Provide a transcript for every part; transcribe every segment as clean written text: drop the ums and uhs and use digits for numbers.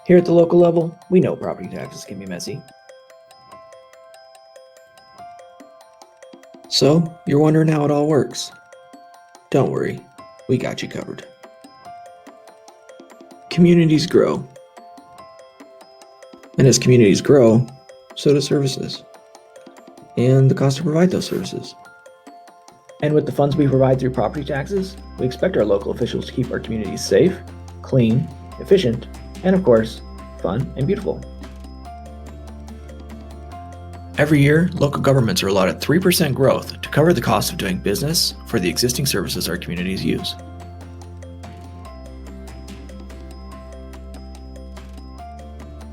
Here at the local level, we know property taxes can be messy. So, you're wondering how it all works? Don't worry, we got you covered. Communities grow. And as communities grow, so do services. And the cost to provide those services. And with the funds we provide through property taxes, we expect our local officials to keep our communities safe, clean, efficient, and of course, fun and beautiful. Every year, local governments are allotted 3% growth to cover the cost of doing business for the existing services our communities use.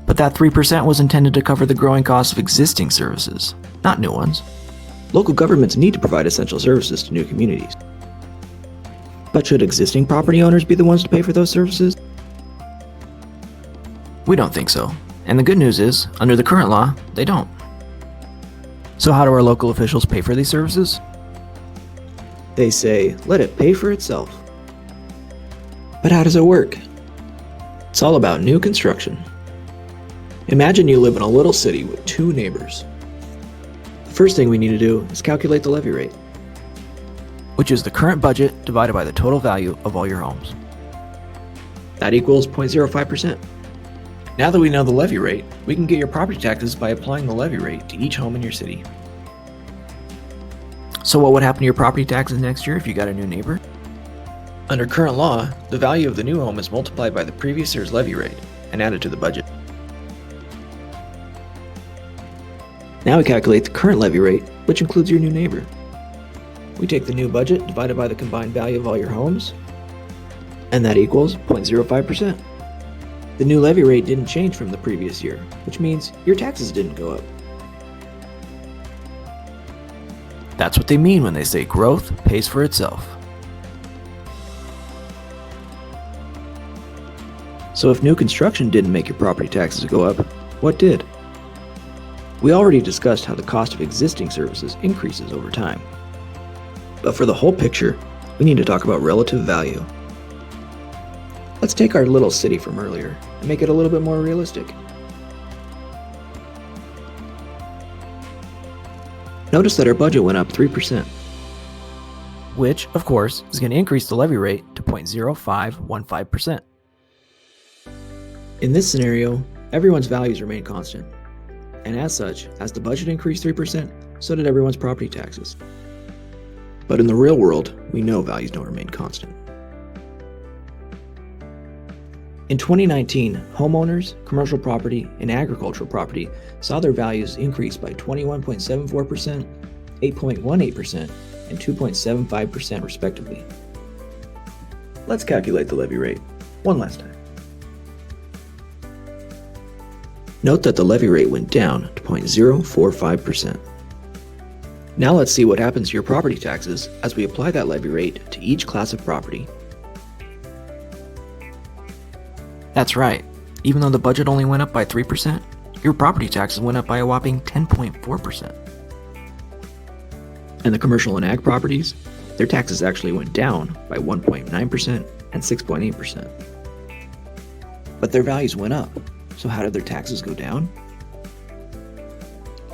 But that 3% was intended to cover the growing costs of existing services, not new ones. Local governments need to provide essential services to new communities. But should existing property owners be the ones to pay for those services? We don't think so. And the good news is, under the current law, they don't. So how do our local officials pay for these services? They say, let it pay for itself. But how does it work? It's all about new construction. Imagine you live in a little city with 2 neighbors. The first thing we need to do is calculate the levy rate, which is the current budget divided by the total value of all your homes. That equals 0.05%. Now that we know the levy rate, we can get your property taxes by applying the levy rate to each home in your city. So what would happen to your property taxes next year if you got a new neighbor? Under current law, the value of the new home is multiplied by the previous year's levy rate and added to the budget. Now we calculate the current levy rate, which includes your new neighbor. We take the new budget divided by the combined value of all your homes, and that equals 0.05%. The new levy rate didn't change from the previous year, which means your taxes didn't go up. That's what they mean when they say growth pays for itself. So if new construction didn't make your property taxes go up, what did? We already discussed how the cost of existing services increases over time. But for the whole picture, we need to talk about relative value. Let's take our little city from earlier and make it a little bit more realistic. Notice that our budget went up 3%, which, of course, is going to increase the levy rate to 0.0515%. In this scenario, everyone's values remain constant. And as such, as the budget increased 3%, so did everyone's property taxes. But in the real world, we know values don't remain constant. In 2019, homeowners, commercial property, and agricultural property saw their values increase by 21.74%, 8.18%, and 2.75% respectively. Let's calculate the levy rate one last time. Note that the levy rate went down to 0.045%. Now let's see what happens to your property taxes as we apply that levy rate to each class of property. That's right. Even though the budget only went up by 3%, your property taxes went up by a whopping 10.4%. And the commercial and ag properties, their taxes actually went down by 1.9% and 6.8%. But their values went up. So how did their taxes go down?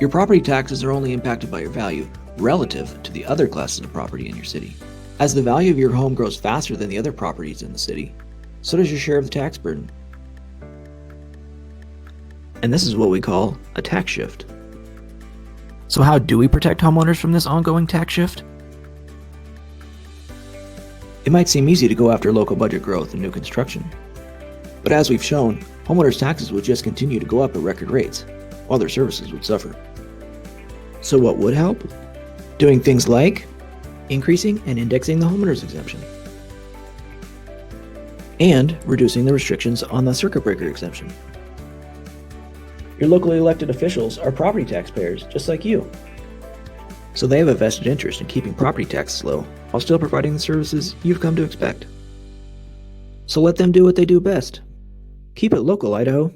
Your property taxes are only impacted by your value relative to the other classes of property in your city. As the value of your home grows faster than the other properties in the city, so does your share of the tax burden. And this is what we call a tax shift. So how do we protect homeowners from this ongoing tax shift? It might seem easy to go after local budget growth and new construction. But as we've shown, homeowners' taxes would just continue to go up at record rates, while their services would suffer. So what would help? Doing things like increasing and indexing the homeowners exemption, and reducing the restrictions on the circuit breaker exemption. Your locally elected officials are property taxpayers just like you. So they have a vested interest in keeping property taxes low while still providing the services you've come to expect. So let them do what they do best. Keep it local, Idaho.